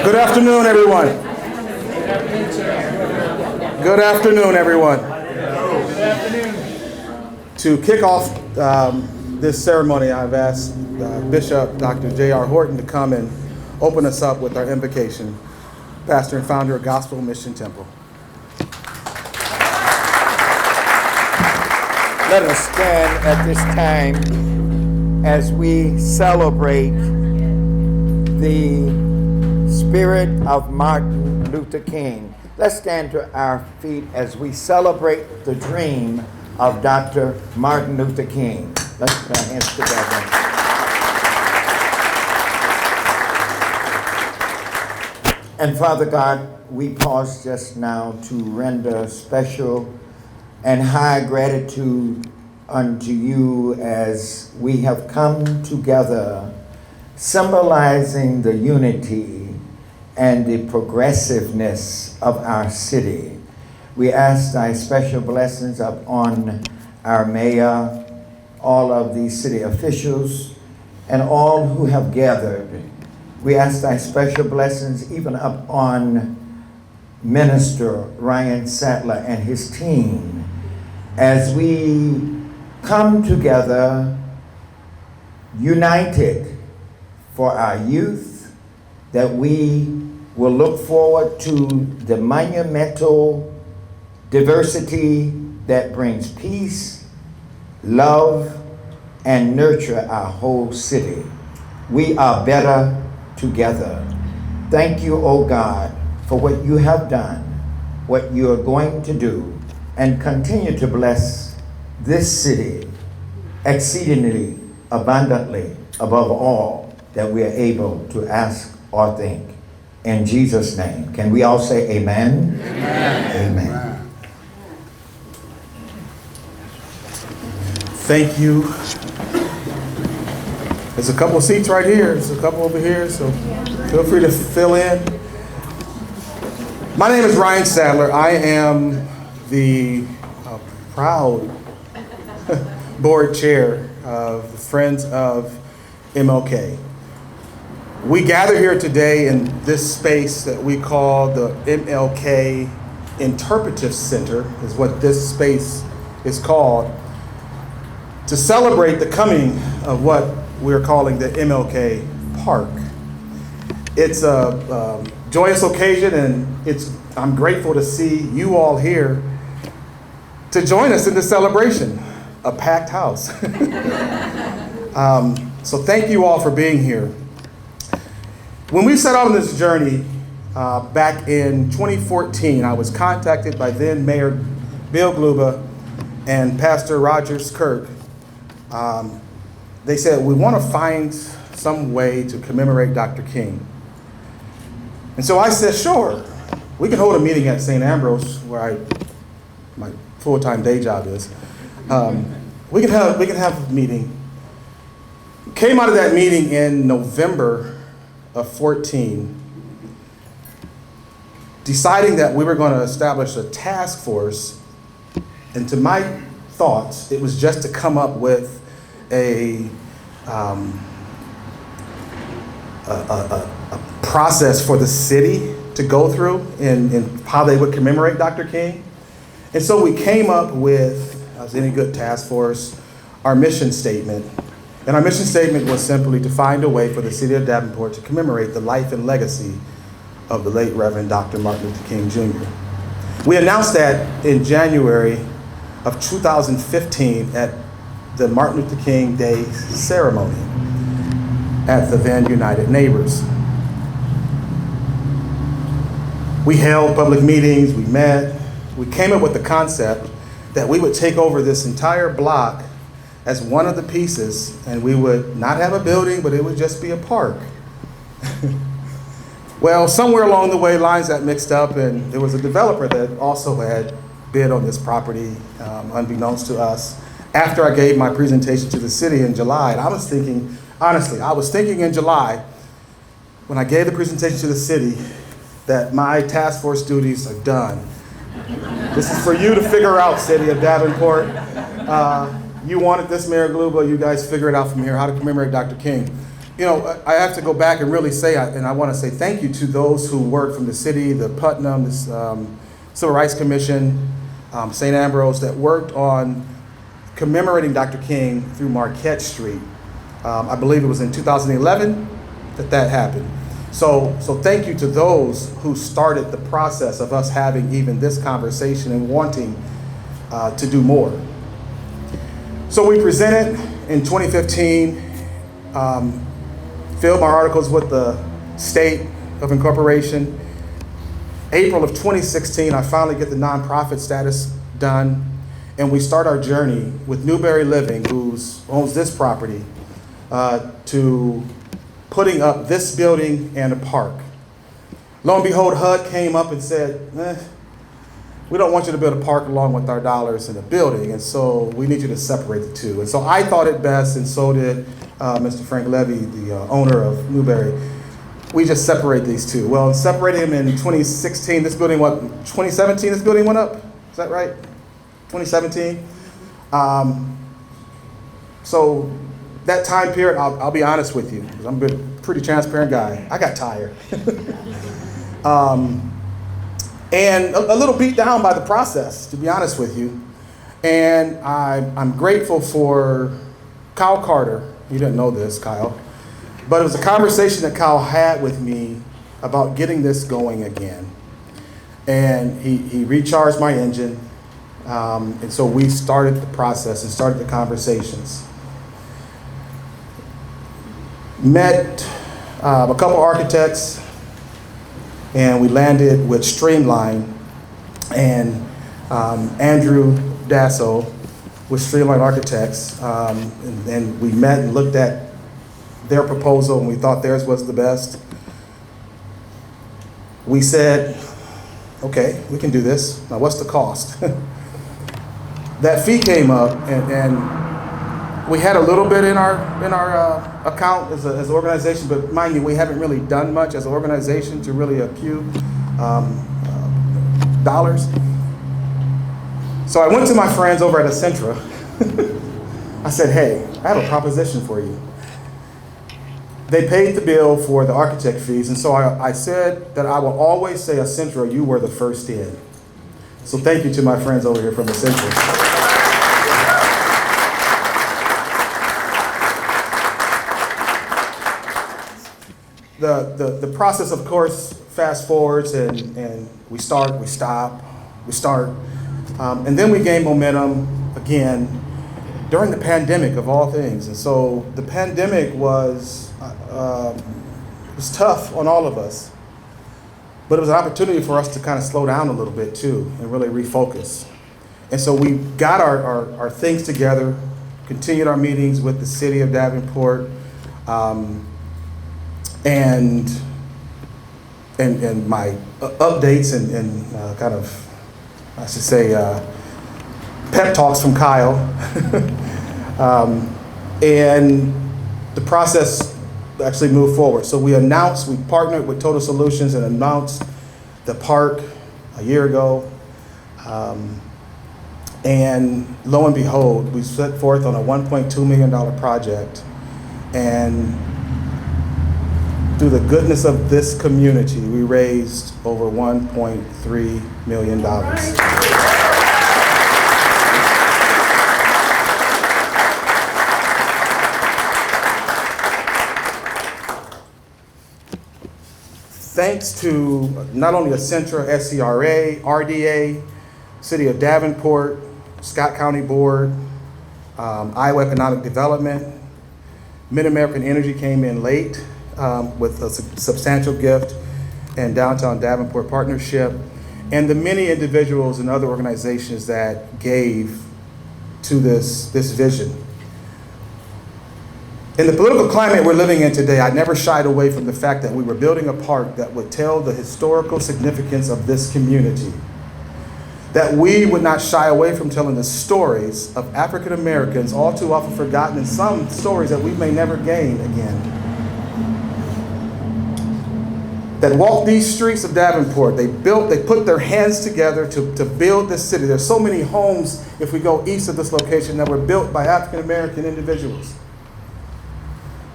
Good afternoon, everyone. Good afternoon, everyone. To kick off this ceremony, I've asked Bishop Dr. J.R. Horton to come and open us up with our invocation. Pastor and founder of Gospel Mission Temple. Let us stand at this time as we celebrate the spirit of Martin Luther King. Let's stand to our feet as we celebrate the dream of Dr. Martin Luther King. Let's put our hands together. And Father God, we pause just now to render special and high gratitude unto you as we have come together, symbolizing the unity and the progressiveness of our city. We ask thy special blessings upon our mayor, all of the city officials, and all who have gathered. We ask thy special blessings even upon Minister Ryan Sattler and his team as we come together united for our youth, that we will look forward to the monumental diversity that brings peace, love, and nurture our whole city. We are better together. Thank you, O God, for what you have done, what you are going to do, and continue to bless this city exceedingly abundantly above all that we are able to ask or think. In Jesus' name. Can we all say amen? Amen. Amen. Thank you. There's a couple of seats right here. There's a couple over here, so feel free to fill in. My name is Ryan Sattler. I am the proud board chair of the Friends of MLK. We gather here today in this space that we call the MLK Interpretive Center, is what this space is called, to celebrate the coming of what we're calling the MLK Park. It's a joyous occasion, and I'm grateful to see you all here to join us in this celebration, a packed house. So thank you all for being here. When we set out on this journey back in 2014, I was contacted by then Mayor Bill Gluba and Pastor Rogers Kirk. They said, we want to find some way to commemorate Dr. King. And so I said, sure, we can hold a meeting at St. Ambrose, where my full-time day job is. We can have a meeting. Came out of that meeting in November of 14, deciding that we were going to establish a task force. And to my thoughts, it was just to come up with a process for the city to go through in how they would commemorate Dr. King. And so we came up with, as any good task force, our mission statement. And our mission statement was simply to find a way for the city of Davenport to commemorate the life and legacy of the late Reverend Dr. Martin Luther King Jr. We announced that in January of 2015 at the Martin Luther King Day ceremony at the Van United Neighbors. We held public meetings, we met, we came up with the concept that we would take over this entire block as one of the pieces, and we would not have a building, but it would just be a park. Well, somewhere along the way, lines got mixed up, and there was a developer that also had bid on this property, unbeknownst to us, after I gave my presentation to the city in July. And I was thinking, honestly, in July, when I gave the presentation to the city, that my task force duties are done. This is for you to figure out, city of Davenport. You wanted this, Mayor Gluba, you guys figure it out from here, how to commemorate Dr. King. I have to go back and really say, and I want to say thank you to those who work from the city, the Putnam, the Civil Rights Commission, St. Ambrose, that worked on commemorating Dr. King through Marquette Street. I believe it was in 2011 that happened. So thank you to those who started the process of us having even this conversation and wanting to do more. So we presented in 2015, filled my articles with the state of incorporation. April of 2016, I finally get the nonprofit status done, and we start our journey with Newberry Living, who owns this property, to putting up this building and a park. Lo and behold, HUD came up and said, we don't want you to build a park along with our dollars in the building, and so we need you to separate the two. And so I thought it best, and so did Mr. Frank Levy, the owner of Newberry. We just separate these two. Well, separated him in 2016. 2017 this building went up? Is that right? 2017? So that time period, I'll be honest with you, because I'm a pretty transparent guy. I got tired. And a little beat down by the process, to be honest with you. And I'm grateful for Kyle Carter. You didn't know this, Kyle. But it was a conversation that Kyle had with me about getting this going again. And he recharged my engine. And so we started the process and started the conversations. Met a couple architects, and we landed with Streamline and Andrew Dasso with Streamline Architects. And we met and looked at their proposal, and we thought theirs was the best. We said, okay, we can do this. Now, what's the cost? That fee came up, and we had a little bit in our account as an organization, but mind you, we haven't really done much as an organization to really accrue dollars. So I went to my friends over at Essentra. I said, hey, I have a proposition for you. They paid the bill for the architect fees, and so I said that I will always say, Essentra, you were the first in. So thank you to my friends over here from Essentra. The process, of course, fast forwards, and we start, we stop, we start. And then we gain momentum again during the pandemic, of all things. And so the pandemic was tough on all of us, but it was an opportunity for us to kind of slow down a little bit too and really refocus. And so we got our things together, continued our meetings with the city of Davenport, and my updates and kind of, I should say, pep talks from Kyle. And the process actually moved forward. So we partnered with Total Solutions and announced the park a year ago. And lo and behold, we set forth on a $1.2 million project. And through the goodness of this community, we raised over $1.3 million. Thanks to not only Essentra, SCRA, RDA, City of Davenport, Scott County Board, Iowa Economic Development, Mid-American Energy came in late with a substantial gift, and Downtown Davenport Partnership, and the many individuals and other organizations that gave to this vision. In the political climate we're living in today, I never shied away from the fact that we were building a park that would tell the historical significance of this community. That we would not shy away from telling the stories of African Americans, all too often forgotten, and some stories that we may never gain again. That walked these streets of Davenport. They put their hands together to build this city. There's so many homes, if we go east of this location, that were built by African American individuals.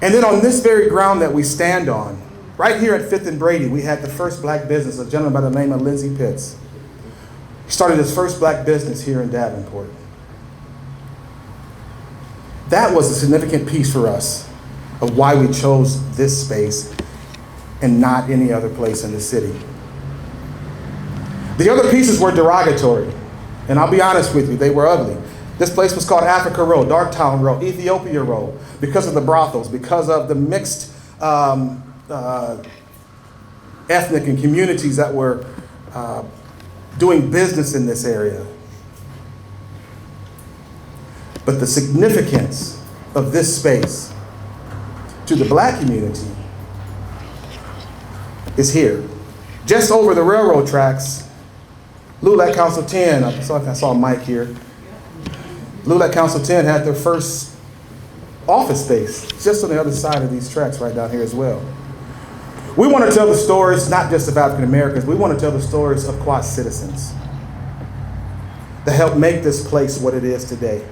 And then on this very ground that we stand on, right here at 5th and Brady, we had the first black business, a gentleman by the name of Lindsey Pitts. He started his first black business here in Davenport. That was a significant piece for us of why we chose this space and not any other place in the city. The other pieces were derogatory, and I'll be honest with you, they were ugly. This place was called Africa Row, Darktown Row, Ethiopia Row, because of the brothels, because of the mixed ethnic and communities that were doing business in this area. But the significance of this space to the black community is here. Just over the railroad tracks, Lulak Council 10, I saw Mike here. Lulak Council 10 had their first office space just on the other side of these tracks right down here as well. We want to tell the stories not just of African Americans, we want to tell the stories of Quad citizens that helped make this place what it is today.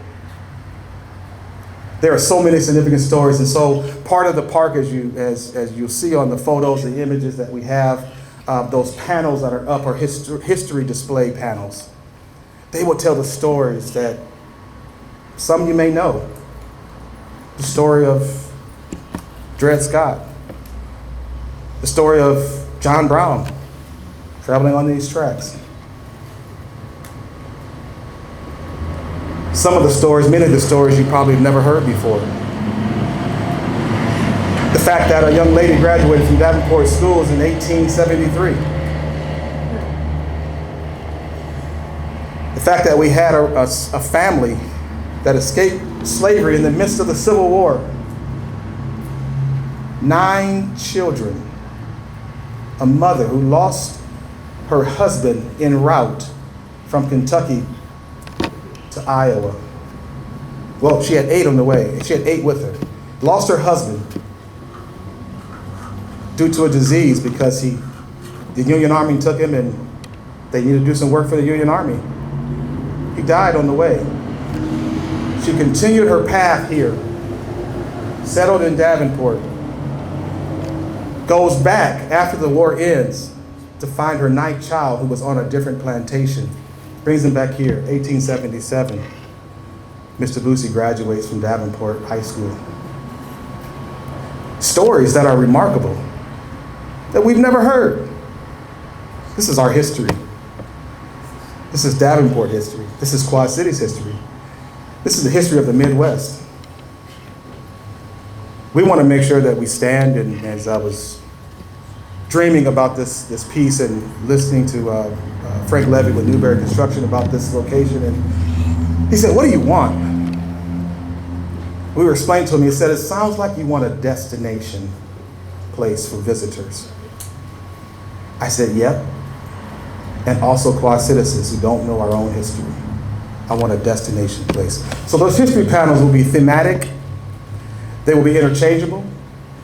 There are so many significant stories, and so part of the park, as you'll see on the photos, the images that we have, those panels that are up are history display panels. They will tell the stories that some you may know. The story of Dred Scott, the story of John Brown traveling on these tracks. Some of the stories, many of the stories you probably have never heard before. The fact that a young lady graduated from Davenport schools in 1873. The fact that we had a family that escaped slavery in the midst of the Civil War. 9 children. A mother who lost her husband en route from Kentucky to Iowa. Well, she had 8 on the way. She had 8 with her. Lost her husband due to a disease because the Union Army took him and they needed to do some work for the Union Army. He died on the way. She continued her path here, settled in Davenport, goes back after the war ends to find her 9th child who was on a different plantation. Brings him back here, 1877. Mr. Boosie graduates from Davenport High School. Stories that are remarkable, that we've never heard. This is our history. This is Davenport history. This is Quad Cities history. This is the history of the Midwest. We want to make sure that we stand, and as I was dreaming about this piece and listening to Frank Levy with Newberry Construction about this location, and he said, "What do you want?" We were explaining to him, he said, "It sounds like you want a destination place for visitors." I said, "Yep, and also Quad citizens who don't know our own history. I want a destination place." So those history panels will be thematic. They will be interchangeable.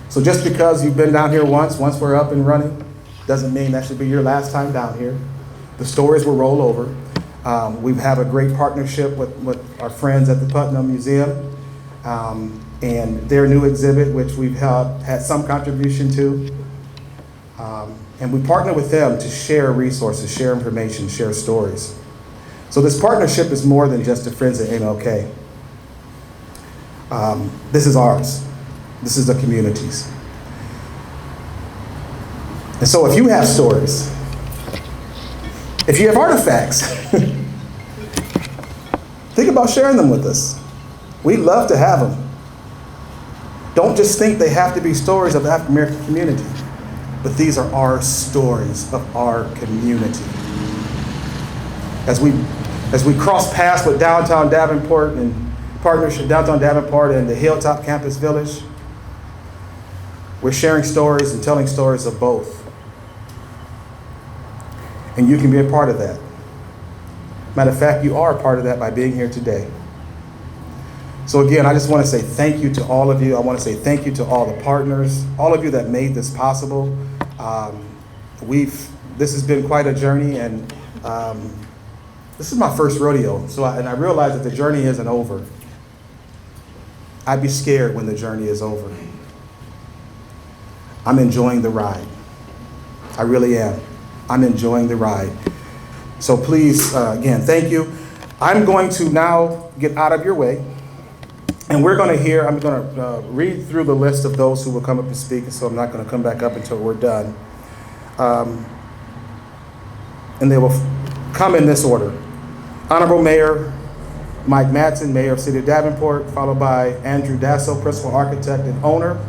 So just because you've been down here once we're up and running, doesn't mean that should be your last time down here. The stories will roll over. We have a great partnership with our friends at the Putnam Museum and their new exhibit, which we've had some contribution to. And we partner with them to share resources, share information, share stories. So this partnership is more than just the Friends of MLK. This is ours. This is the community's. And so if you have stories, if you have artifacts, think about sharing them with us. We'd love to have them. Don't just think they have to be stories of the African American community, but these are our stories of our community. As we cross paths with Downtown Davenport and partnership Downtown Davenport and the Hilltop Campus Village, we're sharing stories and telling stories of both. And you can be a part of that. Matter of fact, you are a part of that by being here today. So again, I just want to say thank you to all of you. I want to say thank you to all the partners, all of you that made this possible. This has been quite a journey, and this is my first rodeo. And I realize that the journey isn't over. I'd be scared when the journey is over. I'm enjoying the ride. I really am. I'm enjoying the ride. So please, again, thank you. I'm going to now get out of your way. And we're going to hear, I'm going to read through the list of those who will come up and speak, so I'm not going to come back up until we're done. And they will come in this order. Honorable Mayor Mike Madsen, Mayor of City of Davenport, followed by Andrew Dasso, Principal Architect and owner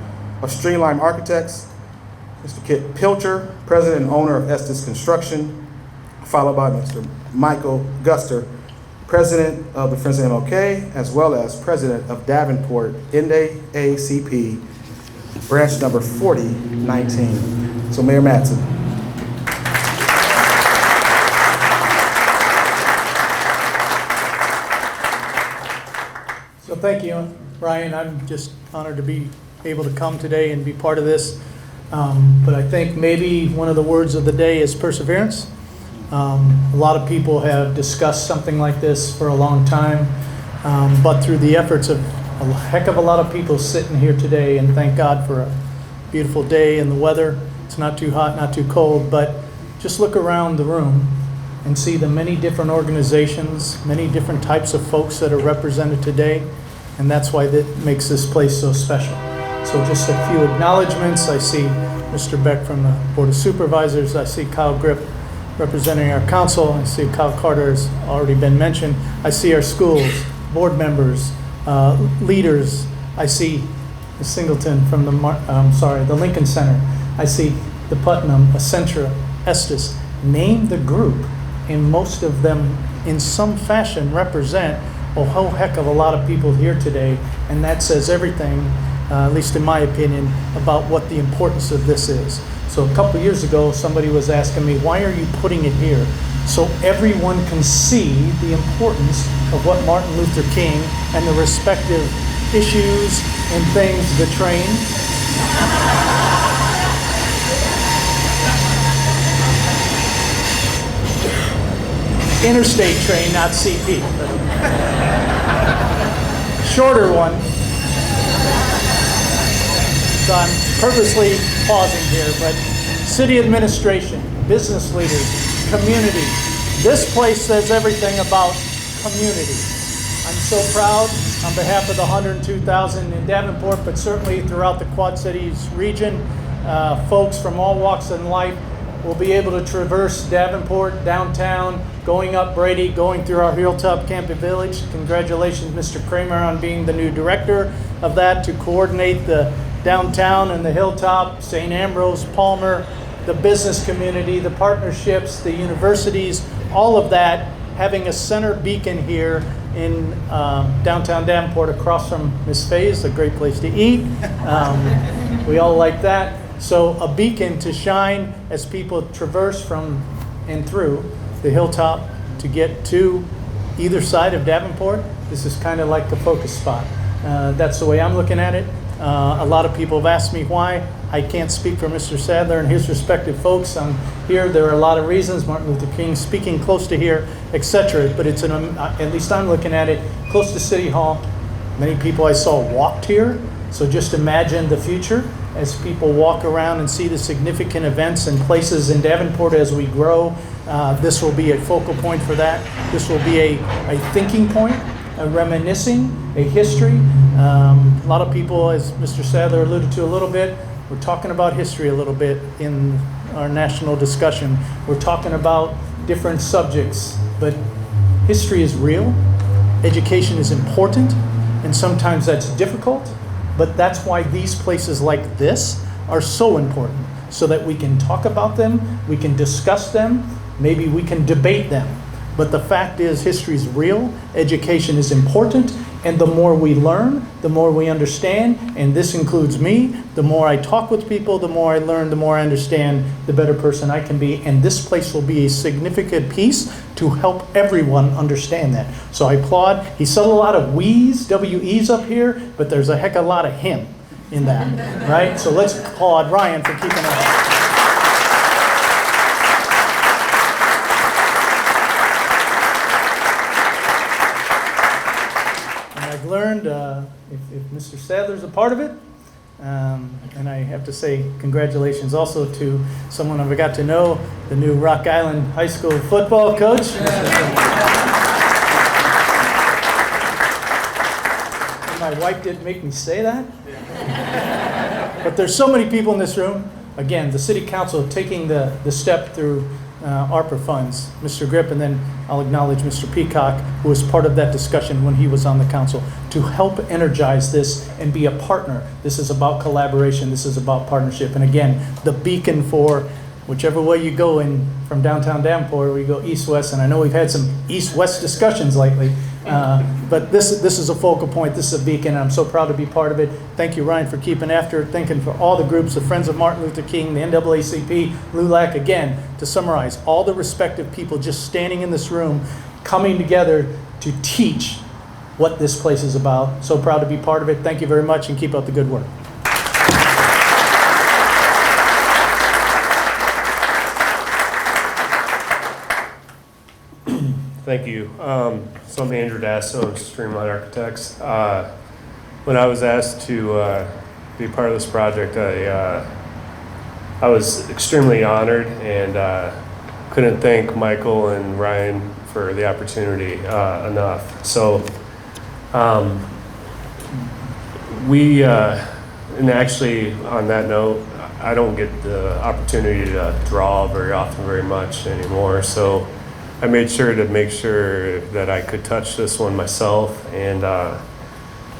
of Streamline Architects, Mr. Kit Pilcher, President and owner of Estes Construction, followed by Mr. Michael Guster, President of the Friends of MLK, as well as President of Davenport NAACP, branch number 4019. So Mayor Madsen. So thank you, Ryan. I'm just honored to be able to come today and be part of this. But I think maybe one of the words of the day is perseverance. A lot of people have discussed something like this for a long time, but through the efforts of a heck of a lot of people sitting here today, and thank God for a beautiful day and the weather. It's not too hot, not too cold, but just look around the room and see the many different organizations, many different types of folks that are represented today, and that's why that makes this place so special. So just a few acknowledgments. I see Mr. Beck from the Board of Supervisors. I see Kyle Grip representing our council. I see Kyle Carter has already been mentioned. I see our schools, board members, leaders. I see the Singleton from the Lincoln Center. I see the Putnam, Essentra, Estes. Name the group, and most of them in some fashion represent a whole heck of a lot of people here today, and that says everything, at least in my opinion, about what the importance of this is. So a couple years ago, somebody was asking me, why are you putting it here? So everyone can see the importance of what Martin Luther King and the respective issues and things, the train. Interstate train, not CP. Shorter one. So I'm purposely pausing here, but city administration, business leaders, community. This place says everything about community. I'm so proud on behalf of the 102,000 in Davenport, but certainly throughout the Quad Cities region, folks from all walks of life will be able to traverse Davenport, downtown, going up Brady, going through our Hilltop Campus Village. Congratulations, Mr. Kramer, on being the new director of that to coordinate the downtown and the Hilltop, St. Ambrose, Palmer, the business community, the partnerships, the universities, all of that, having a center beacon here in downtown Davenport across from Miss Faye's, a great place to eat. We all like that. So a beacon to shine as people traverse from and through the Hilltop to get to either side of Davenport. This is kind of like the focus spot. That's the way I'm looking at it. A lot of people have asked me why. I can't speak for Mr. Sadler and his respective folks. I'm here. There are a lot of reasons. Martin Luther King speaking close to here, etc. But it's at least I'm looking at it close to City Hall. Many people I saw walked here. So just imagine the future as people walk around and see the significant events and places in Davenport as we grow. This will be a focal point for that. This will be a thinking point, a reminiscing, a history. A lot of people, as Mr. Sadler alluded to a little bit, we're talking about history a little bit in our national discussion. We're talking about different subjects, but history is real. Education is important, and sometimes that's difficult, but that's why these places like this are so important, so that we can talk about them, we can discuss them, maybe we can debate them. But the fact is, history is real, education is important, and the more we learn, the more we understand, and this includes me. The more I talk with people, the more I learn, the more I understand, the better person I can be, and this place will be a significant piece to help everyone understand that. So I applaud. He said a lot of we's, W-E's up here, but there's a heck of a lot of him in that, right? So let's applaud Ryan for keeping it up. Learned if Mr. Sadler's a part of it, And I have to say congratulations also to someone I got to know, the new Rock Island High School football coach. And my wife didn't make me say that. But there's so many people in this room. Again, the city council taking the step through ARPA funds, Mr. Grip, and then I'll acknowledge Mr. Peacock, who was part of that discussion when he was on the council, to help energize this and be a partner. This is about collaboration. This is about partnership. And again, the beacon for whichever way you go in from downtown Davenport, we go east-west, and I know we've had some east-west discussions lately, but this is a focal point. This is a beacon, and I'm so proud to be part of it. Thank you, Ryan, for keeping after it. Thanking for all the groups, the Friends of Martin Luther King, the NAACP, LULAC. Again, to summarize, all the respective people just standing in this room, coming together to teach what this place is about. So proud to be part of it. Thank you very much, and keep up the good work. Thank you. So I'm Andrew Dasso of Streamline Architects. When I was asked to be part of this project, I was extremely honored and couldn't thank Michael and Ryan for the opportunity enough. So and actually on that note, I don't get the opportunity to draw very often, very much anymore. So I made sure that I could touch this one myself, and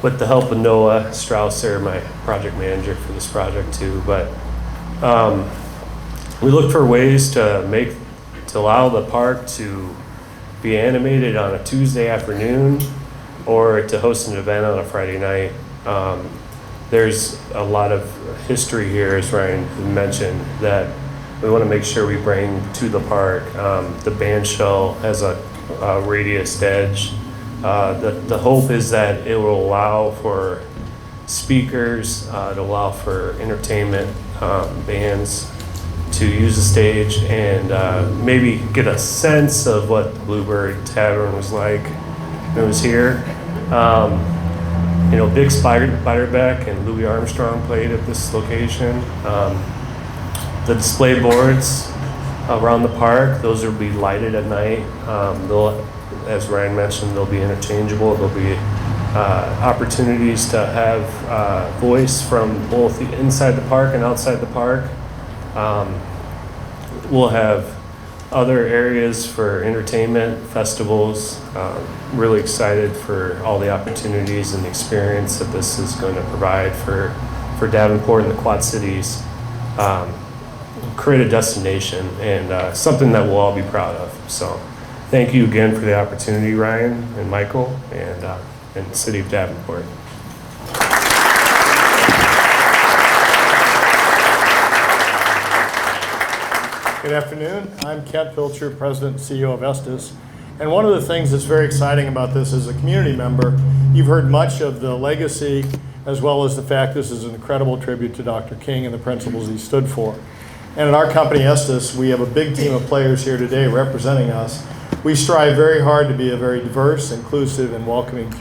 with the help of Noah Strausser, my project manager for this project too. But we look for ways to allow the park to be animated on a Tuesday afternoon, or to host an event on a Friday night. There's a lot of history here, as Ryan mentioned, that we want to make sure we bring to the park. The band shell has a radius edge. The hope is that it will allow for speakers, to allow for entertainment, bands to use the stage, and maybe get a sense of what the Bluebird Tavern was like when it was here. Dick Spiderbeck and Louis Armstrong played at this location. The display boards around the park, those will be lighted at night. As Ryan mentioned, they'll be interchangeable. There'll be opportunities to have voice from both the inside the park and outside the park. We'll have other areas for entertainment, festivals. Really excited for all the opportunities and the experience that this is going to provide for Davenport and the Quad Cities. Create a destination and something that we'll all be proud of. So thank you again for the opportunity, Ryan and Michael, and the city of Davenport. Good afternoon. I'm Kent Pilcher, President and CEO of Estes. And one of the things that's very exciting about this as a community member, you've heard much of the legacy as well as the fact this is an incredible tribute to Dr. King and the principles he stood for. And in our company, Estes, we have a big team of players here today representing us. We strive very hard to be a very diverse, inclusive, and welcoming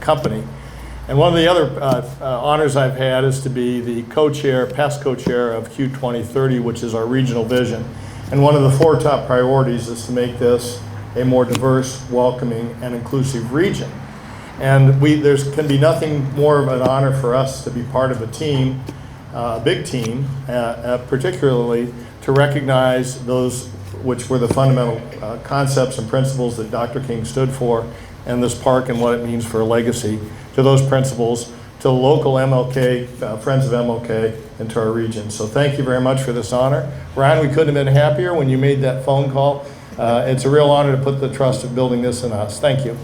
company. And one of the other honors I've had is to be the past co-chair of Q 2030, which is our regional vision. And one of the 4 top priorities is to make this a more diverse, welcoming, and inclusive region. And there can be nothing more of an honor for us to be part of a team, a big team, particularly to recognize those which were the fundamental concepts and principles that Dr. King stood for, and this park and what it means for a legacy, to those principles, to the local MLK, Friends of MLK, and to our region. So thank you very much for this honor. Ryan, we couldn't have been happier when you made that phone call. It's a real honor to put the trust of building this in us. Thank you.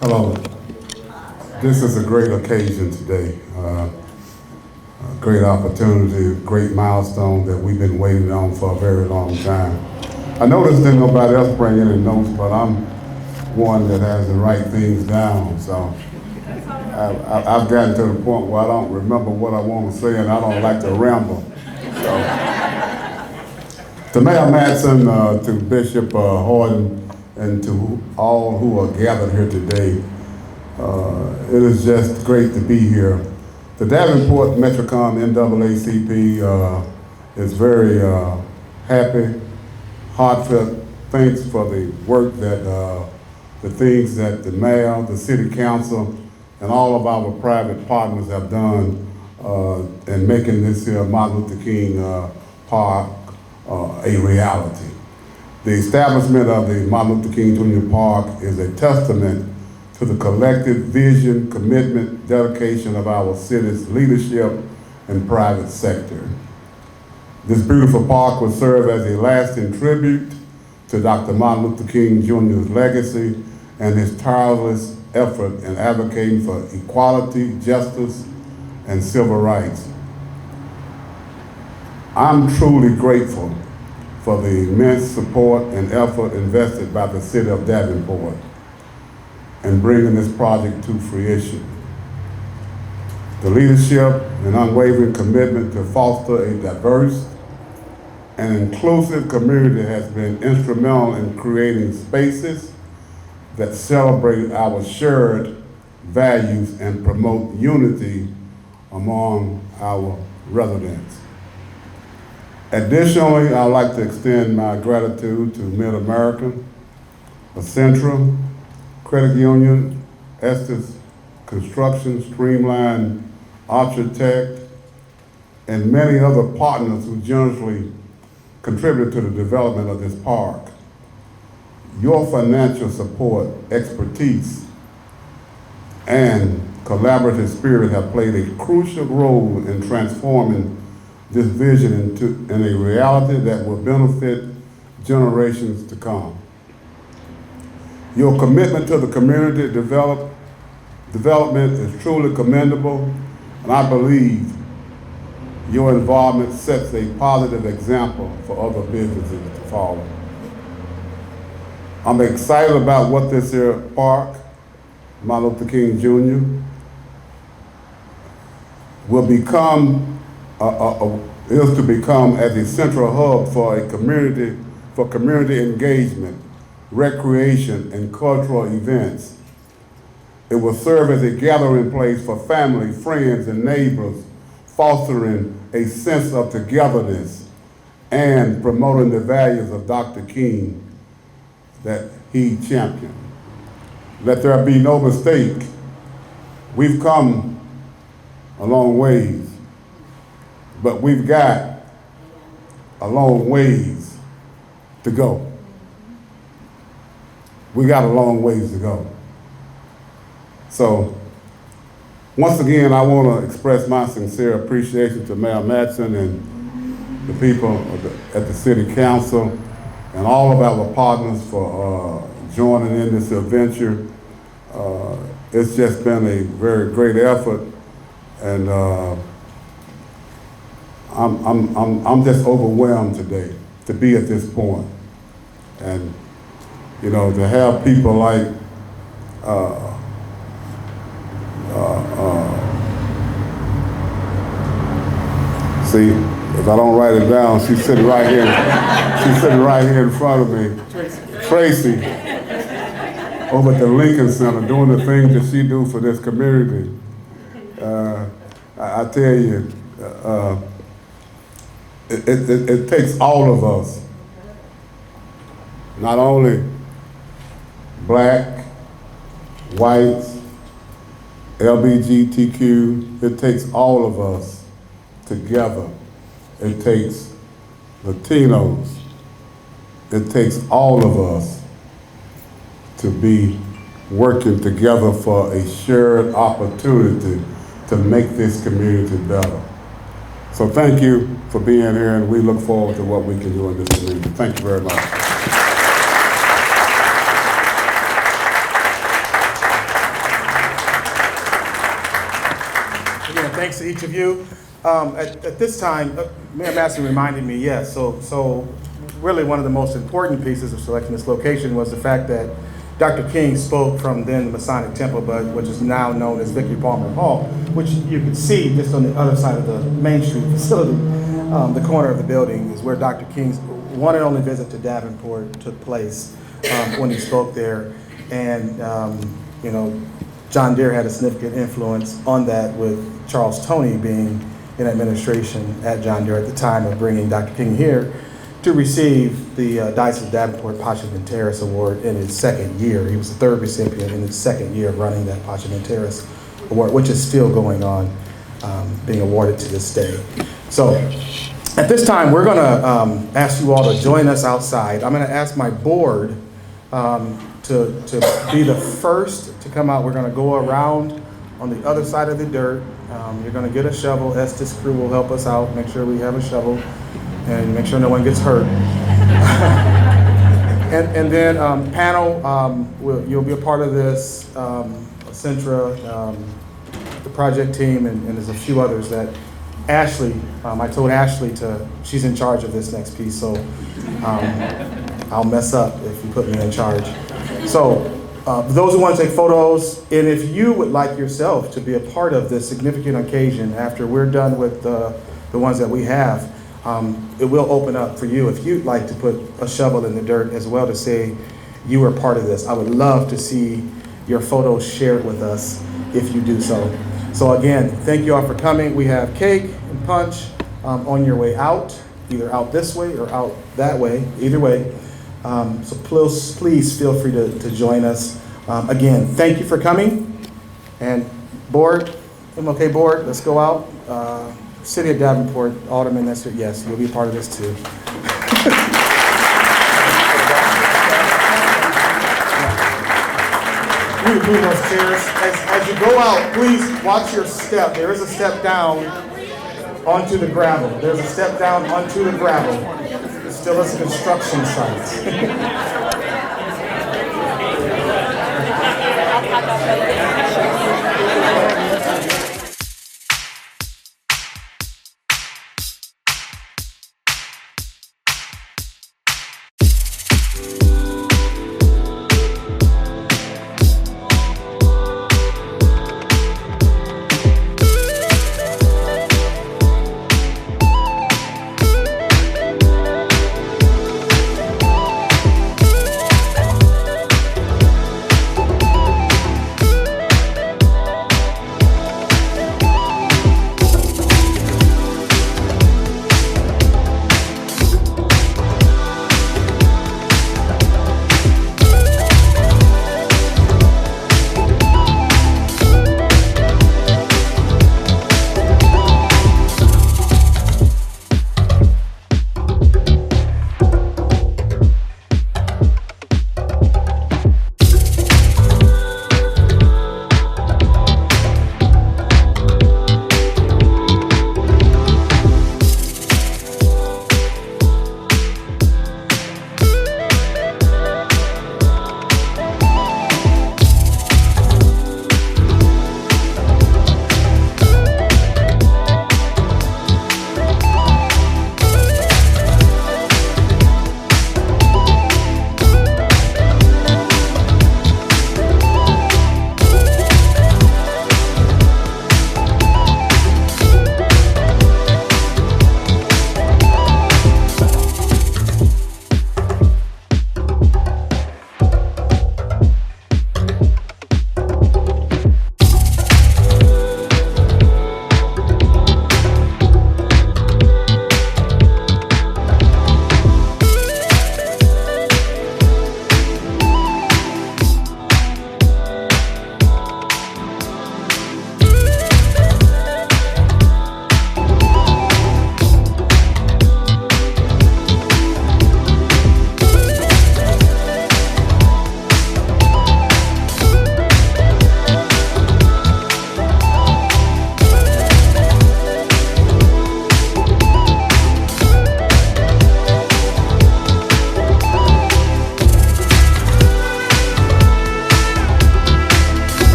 Hello. This is a great occasion today. A great opportunity, great milestone that we've been waiting on for a very long time. I noticed that nobody else bring any notes, but I'm one that has to write things down. So I've gotten to the point where I don't remember what I want to say, and I don't like to ramble. So To Mayor Matson, to Bishop Horton, and to all who are gathered here today, it is just great to be here. The Davenport Metrocom NAACP is very happy, heartfelt thanks for the work that the things that the mayor, the city council, and all of our private partners have done in making this here Martin Luther King Park a reality. The establishment of the Martin Luther King Jr. Park is a testament to the collective vision, commitment, dedication of our city's leadership and private sector. This beautiful park will serve as a lasting tribute to Dr. Martin Luther King Jr.'s legacy and his tireless effort in advocating for equality, justice, and civil rights. I'm truly grateful for the immense support and effort invested by the city of Davenport in bringing this project to fruition. The leadership and unwavering commitment to foster a diverse and inclusive community has been instrumental in creating spaces that celebrate our shared values and promote unity among our residents. Additionally, I'd like to extend my gratitude to Mid-America, Central, Credit Union, Estes Construction, Streamline Architect, and many other partners who generously contributed to the development of this park. Your financial support, expertise, and collaborative spirit have played a crucial role in transforming this vision in a reality that will benefit generations to come. Your commitment to the community development is truly commendable, and I believe your involvement sets a positive example for other businesses to follow. I'm excited about what this here park, Martin Luther King Jr., will become is to become as a central hub for community engagement, recreation, and cultural events. It will serve as a gathering place for family, friends, and neighbors, fostering a sense of togetherness and promoting the values of Dr. King that he championed. Let there be no mistake, we've come a long ways, but we've got a long ways to go. We got a long ways to go. So, once again, I want to express my sincere appreciation to Mayor Matson and the people at the City Council and all of our partners for joining in this adventure. It's just been a very great effort, and I'm just overwhelmed today to be at this point. And you know, to have people like see, if I don't write it down, she's sitting right here. She's sitting right here in front of me. Tracy, over at the Lincoln Center, doing the things that she do for this community. I tell you, it takes all of us, not only black, whites, LGBTQ, it takes all of us together. It takes Latinos. It takes all of us to be working together for a shared opportunity to make this community better. So thank you for being here, and we look forward to what we can do in this community. Thank you very much. Again, thanks to each of you. At this time, Mayor Matson reminded me, yes, so really one of the most important pieces of selecting this location was the fact that Dr. King spoke from then the Masonic Temple, but which is now known as Victory Palmer Hall, which you can see just on the other side of the Main Street facility. The corner of the building is where Dr. King one and only visit to Davenport took place when he spoke there. And, you know, John Deere had a significant influence on that, with Charles Toney being in administration at John Deere at the time of bringing Dr. King here to receive the Diocese of Davenport Pacem and Terris Award in his second year. He was the third recipient in his second year of running that Pacem and Terris Award, which is still going on, being awarded to this day. So at this time, we're gonna ask you all to join us outside. I'm gonna ask my board to be the first to come out. We're gonna go around on the other side of the dirt. You're gonna get a shovel. Estes crew will help us out, make sure we have a shovel, and make sure no one gets hurt. and then panel, you'll be a part of this, Centra, the project team, and there's a few others that Ashley, I told Ashley she's in charge of this next piece, so I'll mess up if you put me in charge. So those who want to take photos, and if you would like yourself to be a part of this significant occasion after we're done with the ones that we have, it will open up for you if you'd like to put a shovel in the dirt as well to say you were part of this. I would love to see your photos shared with us if you do so. So again, thank you all for coming. We have cake and punch on your way out, either out this way or out that way, either way. So please feel free to join us. Again, thank you for coming. And board, MLK board, let's go out. City of Davenport, Alderman, yes, you'll be a part of this too. Move those chairs. As you go out, please watch your step. There is a step down onto the gravel. There's a step down onto the gravel. It still is a construction site.